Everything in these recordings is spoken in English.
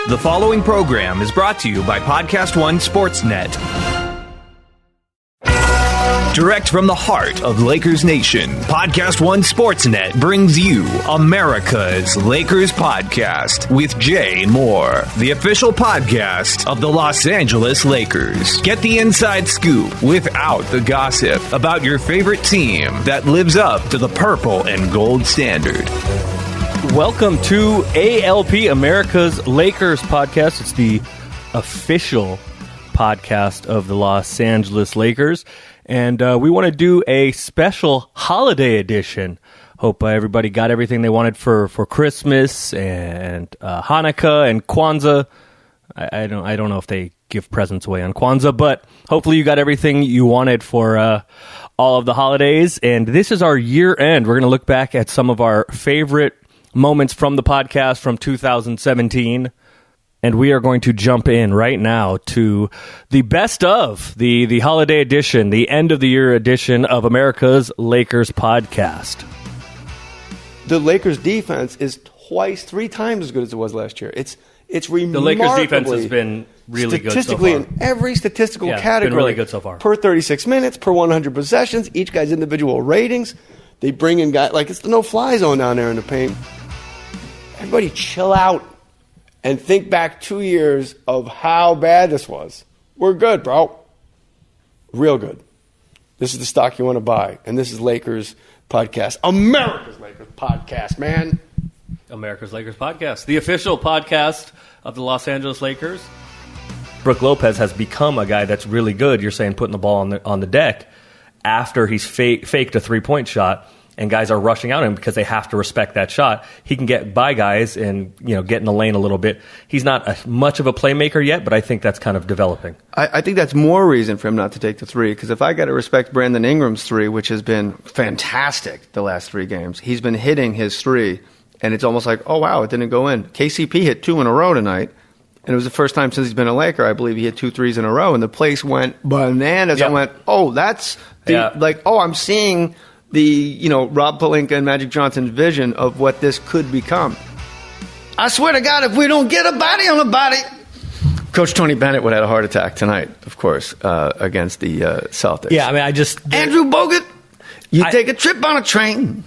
The following program is brought to you by Podcast One Sportsnet. Direct from the heart of Lakers Nation, Podcast One Sportsnet brings you America's Lakers Podcast with Jay Moore, the official podcast of the Los Angeles Lakers. Get the inside scoop without the gossip about your favorite team that lives up to the purple and gold standard. Welcome to ALP, America's Lakers Podcast. It's the official podcast of the Los Angeles Lakers. And we want to do a special holiday edition. Hope everybody got everything they wanted for Christmas and Hanukkah and Kwanzaa. I don't know if they give presents away on Kwanzaa, but hopefully you got everything you wanted for all of the holidays. And this is our year end. We're going to look back at some of our favorite moments from the podcast from 2017. And we are going to jump in right now to the best of the holiday edition, the end of the year edition of America's Lakers Podcast. The Lakers defense is three times as good as it was last year. It's remarkably. The Lakers defense has been really good so far. Statistically, in every statistical category. It's been really good so far. Per 36 minutes, per 100 possessions, each guy's individual ratings. They bring in guys, like it's the no-fly zone down there in the paint. Everybody chill out and think back 2 years of how bad this was. We're good, bro. Real good. This is the stock you want to buy. And this is Lakers Podcast. America's Lakers Podcast, man. America's Lakers Podcast. The official podcast of the Los Angeles Lakers. Brook Lopez has become a guy that's really good. You're saying putting the ball on the deck after he's faked a three-point shot. And guys are rushing out at him because they have to respect that shot. He can get by guys and get in the lane a little bit. He's not much of a playmaker yet, but I think that's kind of developing. I think that's more reason for him not to take the three, because if I got to respect Brandon Ingram's three, which has been fantastic the last 3 games, he's been hitting his three, and it's almost like, oh, wow, it didn't go in. KCP hit 2 in a row tonight, and it was the first time since he's been a Laker, I believe he hit 2 threes in a row, and the place went bananas. Yep. I went, oh, that's I'm seeing the Rob Pelinka and Magic Johnson's vision of what this could become. I swear to God, if we don't get a body on the body. Coach Tony Bennett would have had a heart attack tonight, of course, against the Celtics. Yeah, I mean, Andrew Bogut, take a trip on a train.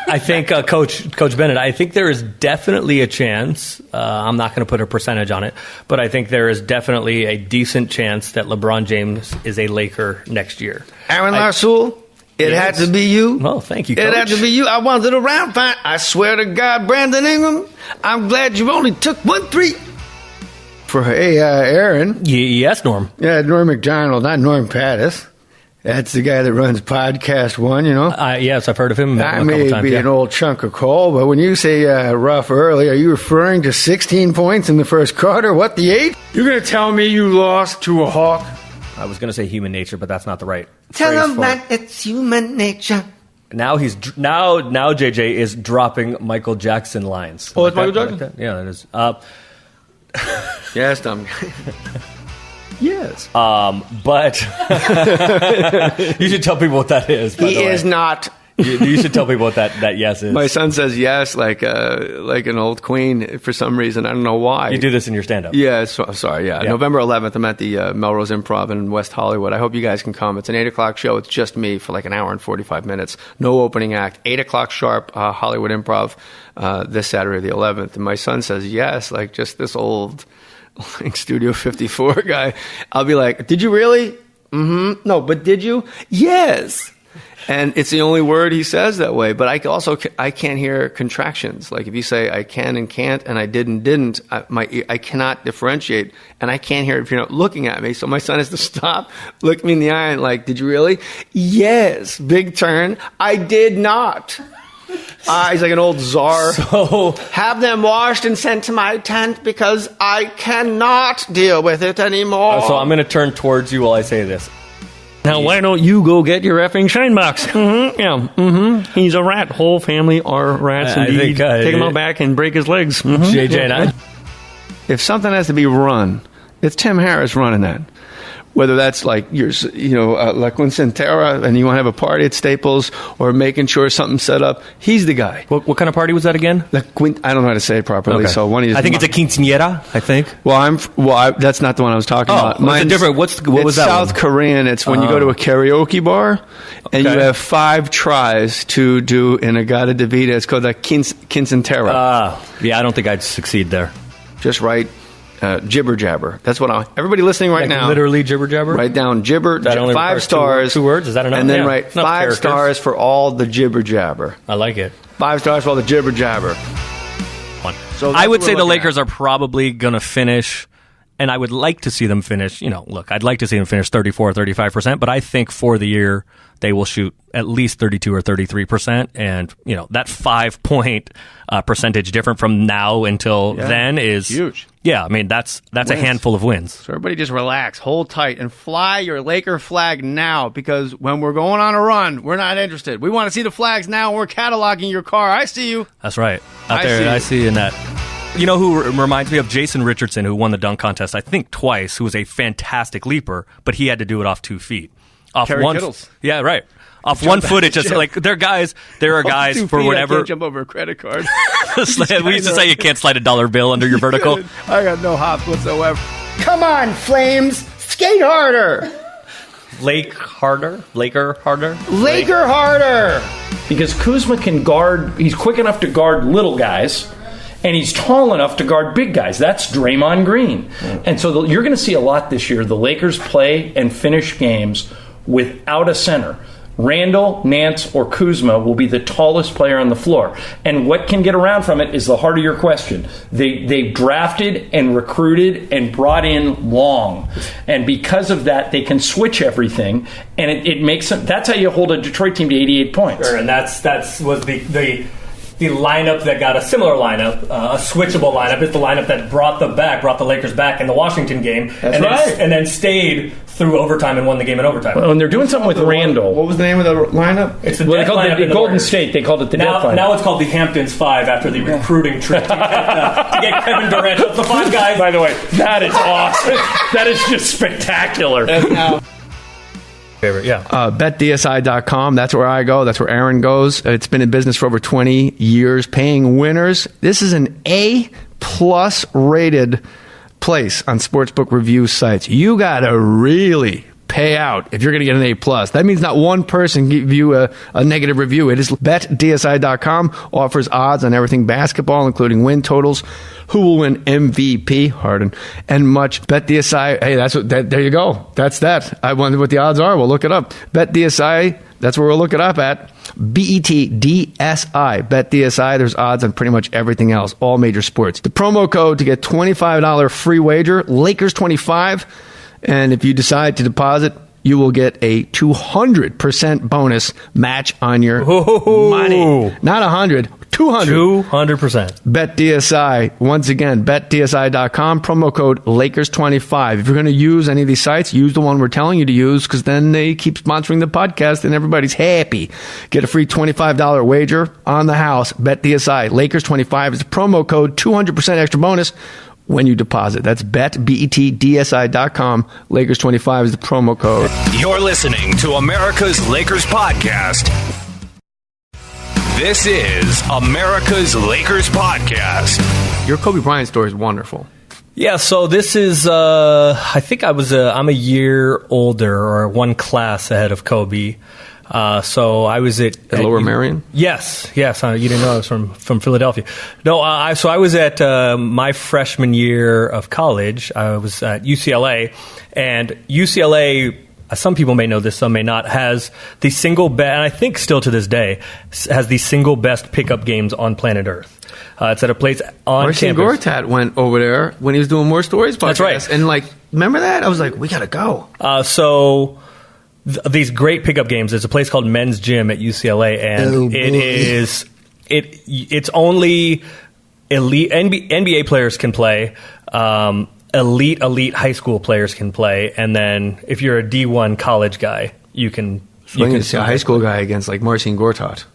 I think Coach Bennett, I think there is definitely a chance, I'm not going to put a percentage on it, but I think there is definitely a decent chance that LeBron James is a Laker next year. Aaron Larsoul? It had to be you. Well, thank you, Coach. It had to be you. I wanted it around fine. I swear to God, Brandon Ingram, I'm glad you only took 1 3. For Aaron. Yes, Norm. Yeah, Norm McDonald, not Norm Pattis. That's the guy that runs Podcast One, Yes, I've heard of him. I may be an old chunk of coal, but when you say rough early, are you referring to 16 points in the first quarter? What, the 8? You're going to tell me you lost to a Hawk? I was going to say human nature, but that's not the right Tell phrase him for that it's human nature. Now now JJ is dropping Michael Jackson lines. Oh, it's Michael Jackson? Like yeah, it is. Yes, dumb guy. Yes. But you should tell people what that is. He is not. You should tell people what that yes is. My son says yes like an old queen for some reason. I don't know why. You do this in your stand-up. Yeah, sorry. Yeah. November 11th, I'm at the Melrose Improv in West Hollywood. I hope you guys can come. It's an 8 o'clock show. It's just me for like an hour and 45 minutes. No opening act. 8 o'clock sharp, Hollywood Improv this Saturday the 11th. And my son says yes, like just this old like Studio 54 guy. I'll be like, did you really? Mm-hmm. No, but did you? Yes. And it's the only word he says that way. But I can't hear contractions. Like if you say I can and can't and I didn't, I cannot differentiate. And I can't hear it if you're not looking at me. So my son has to stop, look me in the eye and like, did you really? Yes. Big turn. I did not. He's like an old czar. So have them washed and sent to my tent because I cannot deal with it anymore. So I'm going to turn towards you while I say this. Now, why don't you go get your effing shine box? Mm-hmm, yeah, mm-hmm. He's a rat. Whole family are rats, indeed. Take him out back and break his legs. Mm-hmm. JJ and I. If something has to be run, it's Tim Harris running that. whether that's like your, La Quinceañera, and you want to have a party at Staples, or making sure something's set up. He's the guy. What kind of party was that again? I don't know how to say it properly. Okay. So one of I think it's a quinceañera. I think. That's not the one I was talking about. Mine's different. What was that? South Korean. It's when you go to a karaoke bar and you have 5 tries to do an Agata de Vida. It's called a quinceañera. Yeah, I don't think I'd succeed there. Just write jibber jabber. That's what everybody listening right now. Literally jibber jabber. Write down jibber. 5 stars. 2 words. Is that enough? And then write 5 stars for all the jibber jabber. I like it. 5 stars for all the jibber jabber. So I would say the Lakers are probably going to finish, and I would like to see them finish. Look, I'd like to see them finish 34 or 35%, but I think for the year they will shoot at least 32 or 33%, and that 5-point percentage different from now until then is huge. Yeah, I mean that's a handful of wins. So everybody just relax, hold tight, and fly your Laker flag now, because when we're going on a run, we're not interested. We want to see the flags now. We're cataloging your car. I see you. That's right. I see you in that. You know who reminds me of? Jason Richardson, who won the dunk contest, I think twice, who was a fantastic leaper, but he had to do it off 2 feet. Kerry Kittles. Yeah, right. Off 1 foot, it's just like there are guys for whatever. I can't jump over a credit card. We used to say you can't slide a dollar bill under your vertical. I got no hops whatsoever. Come on, Flames, skate harder. Laker harder. Laker harder. Because Kuzma can guard. He's quick enough to guard little guys. And he's tall enough to guard big guys. That's Draymond Green. And so you're going to see a lot this year. The Lakers play and finish games without a center. Randall, Nance, or Kuzma will be the tallest player on the floor. And what can get around from it is the heart of your question. They've drafted and recruited and brought in long. And because of that, they can switch everything. And it makes them. That's how you hold a Detroit team to 88 points. Sure, and that was the lineup that got a similar lineup, a switchable lineup. It's the lineup that brought the Lakers back in the Washington game. And then stayed through overtime and won the game in overtime. Well, and they're doing something with Randall. What was the name of the lineup? It's the they called it the Golden State. They called it the Death lineup. Now it's called the Hamptons 5 after the recruiting trip to get Kevin Durant. That's the 5 guys. By the way, that is awesome. That is just spectacular. Favorite, yeah. BetDSI.com. That's where I go. That's where Aaron goes. It's been in business for over 20 years, paying winners. This is an A+ rated place on sportsbook review sites. You got to really pay out if you're going to get an A+. That means not one person give you a negative review. It is BetDSI.com. Offers odds on everything basketball, including win totals, who will win MVP, Harden, and much. BetDSI, hey, there you go. That's that. I wonder what the odds are. We'll look it up. BetDSI, that's where we'll look it up at. BETDSI. BetDSI, there's odds on pretty much everything else, all major sports. The promo code to get $25 free wager, Lakers25. And if you decide to deposit, you will get a 200% bonus match on your money. Not 100, 200. 200%. BetDSI. Once again, BetDSI.com. Promo code Lakers25. If you're going to use any of these sites, use the one we're telling you to use, because then they keep sponsoring the podcast and everybody's happy. Get a free $25 wager on the house. BetDSI. Lakers25 is the promo code. 200% extra bonus when you deposit. That's BetDSI.com. Lakers25 is the promo code. You're listening to America's Lakers Podcast. This is America's Lakers Podcast. Your Kobe Bryant story is wonderful. Yeah, so this is, I think I'm a year older, or one class ahead of Kobe. So I was at Lower Merion? Yes. You didn't know I was from Philadelphia. No, so I was at my freshman year of college. I was at UCLA, and UCLA, some people may know this, some may not, has the single best, and I think still to this day, has the single best pickup games on planet Earth. It's at a place on Marcin campus. Gortat went over there when he was doing More Stories podcast. That's right. And remember that? I was like, we got to go. These great pickup games. There's a place called Men's Gym at UCLA, and it's only elite NBA players can play. Elite high school players can play, and then if you're a D1 college guy, you can. So you can see a high school guy against Marcin Gortat.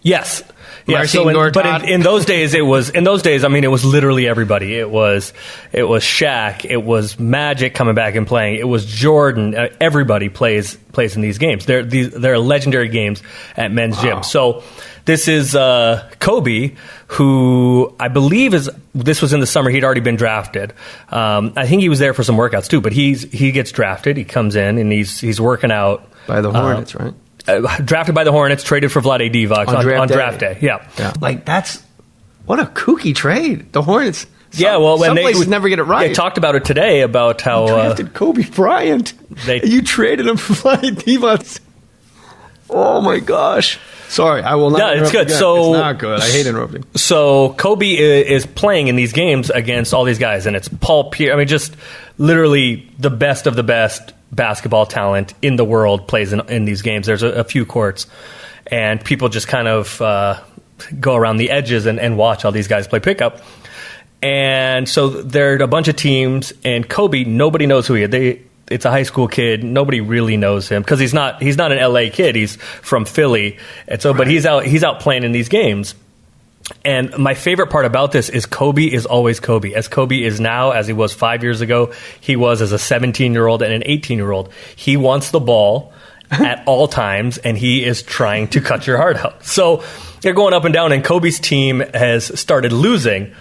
Yes. But in those days, it was literally everybody. It was Shaq. It was Magic coming back and playing. It was Jordan. Everybody plays in these games. They're legendary games at men's gym. So this is Kobe, who I believe this was in the summer. He'd already been drafted. I think he was there for some workouts too. But he gets drafted. He comes in and he's working out by the Hornets, right? Drafted by the Hornets, traded for Vlade Divac on draft day. Yeah. Like, that's what a kooky trade. The Hornets. Some places never get it right. They talked about it today about how you drafted Kobe Bryant. You traded him for Vlade Divac. Oh my gosh. Sorry, I will not. No, it's good. Again. So it's not good. I hate interrupting. So Kobe is playing in these games against all these guys, and it's Paul Pierce. I mean, just literally the best of the best basketball talent in the world plays in these games. There's a few courts, and people just kind of go around the edges and watch all these guys play pickup. And so there are a bunch of teams, and Kobe, nobody knows who he is. It's a high school kid. Nobody really knows him because he's not an LA kid. He's from Philly, and so but he's out playing in these games. And my favorite part about this is Kobe is always Kobe. As Kobe is now, as he was 5 years ago, he was as a 17-year-old and an 18-year-old. He wants the ball at all times, and he is trying to cut your heart out. So they're going up and down, and Kobe's team has started losing,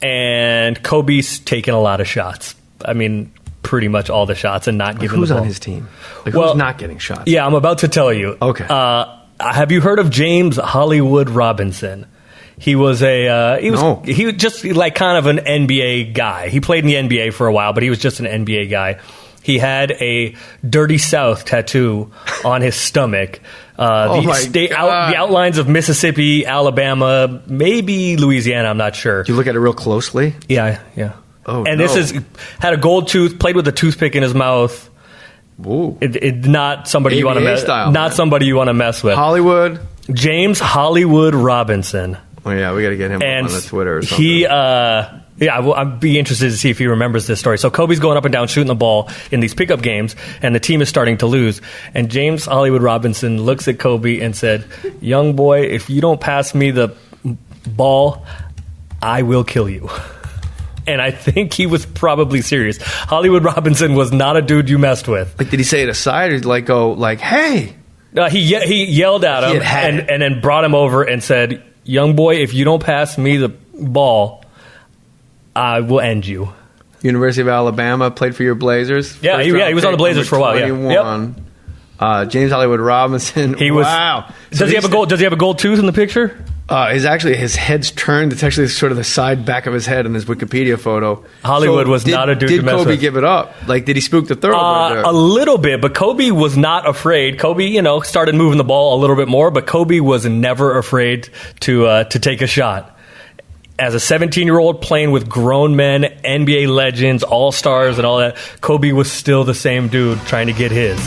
and Kobe's taken a lot of shots. I mean, pretty much all the shots and not giving the ball. Who's on his team? Who's not getting shots? Yeah, I'm about to tell you. Okay. Have you heard of James Hollywood Robinson? He was he was just like kind of an NBA guy. He played in the NBA for a while, but he was just an NBA guy. He had a Dirty South tattoo on his stomach. The outlines of Mississippi, Alabama, maybe Louisiana. I'm not sure. You look at it real closely. Yeah. Oh, and this had a gold tooth. Played with a toothpick in his mouth. Ooh. Not somebody you want to mess. Somebody you want to mess with. Hollywood. James Hollywood Robinson. Oh yeah, we got to get him on the Twitter or something. I'd be interested to see if he remembers this story. So Kobe's going up and down shooting the ball in these pickup games, and the team is starting to lose. And James Hollywood Robinson looks at Kobe and said, "Young boy, if you don't pass me the ball, I will kill you." And I think he was probably serious. Hollywood Robinson was not a dude you messed with. Like, did he say it aside or like go like, "Hey"? He yelled at him and then brought him over and said, "Young boy, if you don't pass me the ball, I will end you." University of Alabama, played for your Blazers. Yeah, he was on the Blazers for a while. Yeah. James Hollywood Robinson. Wow. Does he have a gold? Does he have a gold tooth in the picture? His head's turned. It's actually sort of the side back of his head in his Wikipedia photo. Hollywood was not a dude to mess with. Did Kobe give it up? Like, did he spook the thoroughbred? A little bit, but Kobe was not afraid. Kobe, started moving the ball a little bit more, but Kobe was never afraid to take a shot. As a 17-year-old playing with grown men, NBA legends, all-stars, and all that, Kobe was still the same dude trying to get his.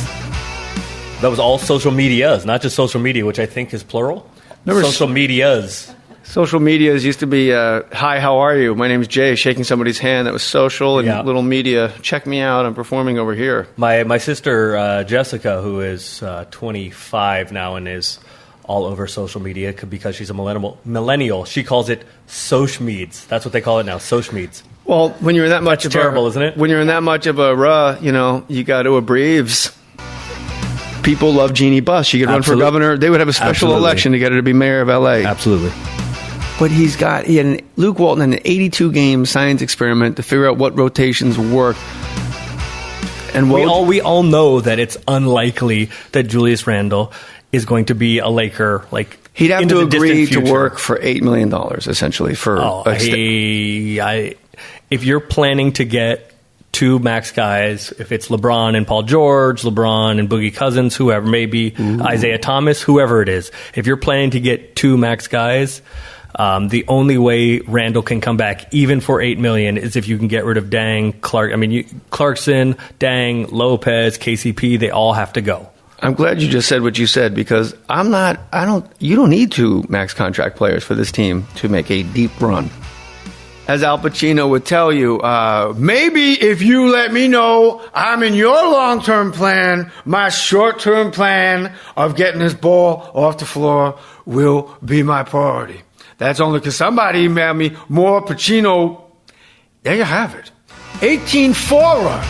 That was all social medias, not just social media, which I think is plural. Social medias. Social medias used to be, hi, how are you? My name's Jay, shaking somebody's hand. That was social and little media. Check me out. I'm performing over here. My sister, Jessica, who is 25 now and is all over social media because she's a millennial. She calls it Sochmeds. That's what they call it now, Sochmeds. Well, when you're in that much isn't it? When you're in that much of a you got to abreves. People love Jeannie Buss. She could run for governor. They would have a special election to get her to be mayor of L.A. Absolutely. But Luke Walton had an 82-game science experiment to figure out what rotations work. And we all know that it's unlikely that Julius Randle is going to be a Laker. Like, he'd have to agree to work for $8 million, essentially. If you're planning to get two max guys, if it's LeBron and Paul George, LeBron and Boogie Cousins, whoever, maybe Isaiah Thomas, whoever it is, if you're planning to get two max guys, the only way Randall can come back, even for $8 million, is if you can get rid of Dang, Clark. I mean, Clarkson, Dang, Lopez, KCP, they all have to go. I'm glad you just said what you said because you don't need two max contract players for this team to make a deep run. As Al Pacino would tell you, Maybe if you let me know I'm in your long-term plan, my short-term plan of getting this ball off the floor will be my priority. That's only because somebody emailed me more Pacino. There you have it. 18-4 run.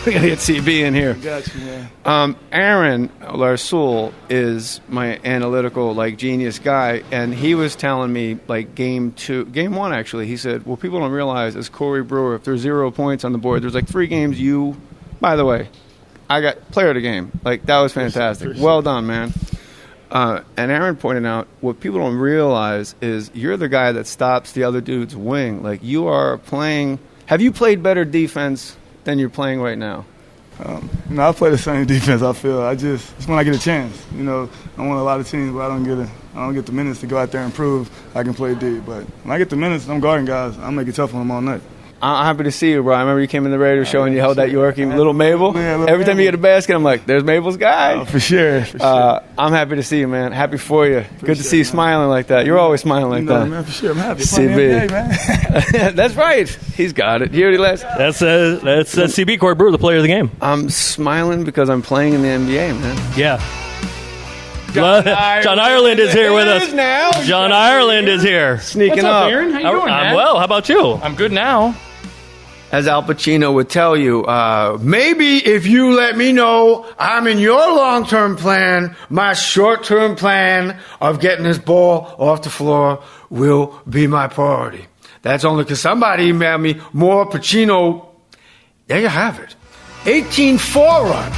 we gotta get CB in here. Got you, man. Aaron Larsoul is my analytical, genius guy, and he was telling me, game one, actually, he said, what people don't realize is Corey Brewer, if there's 0 points on the board, there's 3 games by the way, I got player of the game. That was fantastic. Well done, man. And Aaron pointed out, what people don't realize is you're the guy that stops the other dude's wing. You are playing. Have you played better defense than you're playing right now? I play the same defense. I feel it's when I get a chance. I want a lot of teams, but I don't get the minutes to go out there and prove I can play D. But when I get the minutes, I'm guarding guys. I'll make it tough on them all night. I'm happy to see you, bro. I remember you came in the radio show and you held that Yorkie, little Mabel. Yeah, Every time you get a basket, I'm like, there's Mabel's guy. Oh, for sure. I'm happy to see you, man. Happy for you. Good to see you smiling like that. You're always smiling like that. Man, for sure. I'm happy. CB. NBA, man. That's right. He's got it. He already last. That's CB, Corey Brewer, the player of the game. I'm smiling because I'm playing in the NBA, man. Yeah. John Ireland is here with us. Now. John Ireland is here. Sneaking What's up, up. Aaron? How you doing, man? I'm well. How about you? I'm good now. As Al Pacino would tell you, Maybe if you let me know I'm in your long-term plan, my short-term plan of getting this ball off the floor will be my priority. That's only because somebody emailed me more Pacino. There you have it. 18-4 run.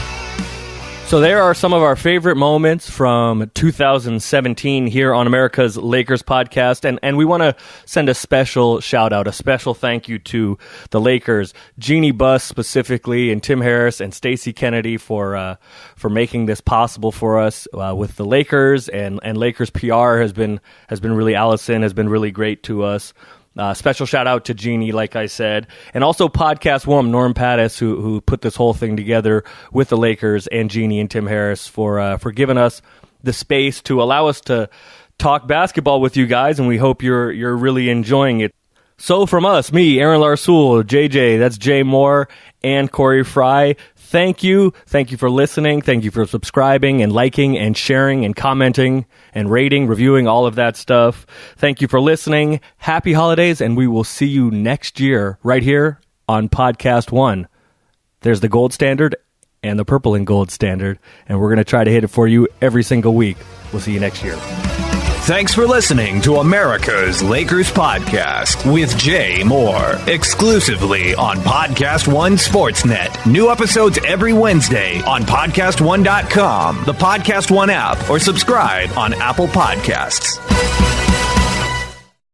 So there are some of our favorite moments from 2017 here on America's Lakers podcast. And we want to send a special shout out, a special thank you to the Lakers, Jeannie Buss specifically, and Tim Harris and Stacey Kennedy for making this possible for us with the Lakers, and Lakers PR has been really, Allison has been really great to us. Special shout out to Jeannie, like I said, and also Podcast One, Norm Pattis, who put this whole thing together with the Lakers, and Jeannie and Tim Harris for giving us the space to allow us to talk basketball with you guys, and we hope you're really enjoying it. So from us, me, Aaron Larsoul, JJ, that's Jay Moore, and Corey Fry. Thank you for listening. Thank you for subscribing and liking and sharing and commenting and rating, reviewing, all of that stuff. Thank you for listening. Happy holidays, and we will see you next year right here on Podcast One. There's the gold standard and the purple and gold standard, and we're going to try to hit it for you every single week. We'll see you next year. Thanks for listening to America's Lakers Podcast with Jay Moore, exclusively on Podcast One Sportsnet. New episodes every Wednesday on PodcastOne.com, the Podcast One app, or subscribe on Apple Podcasts.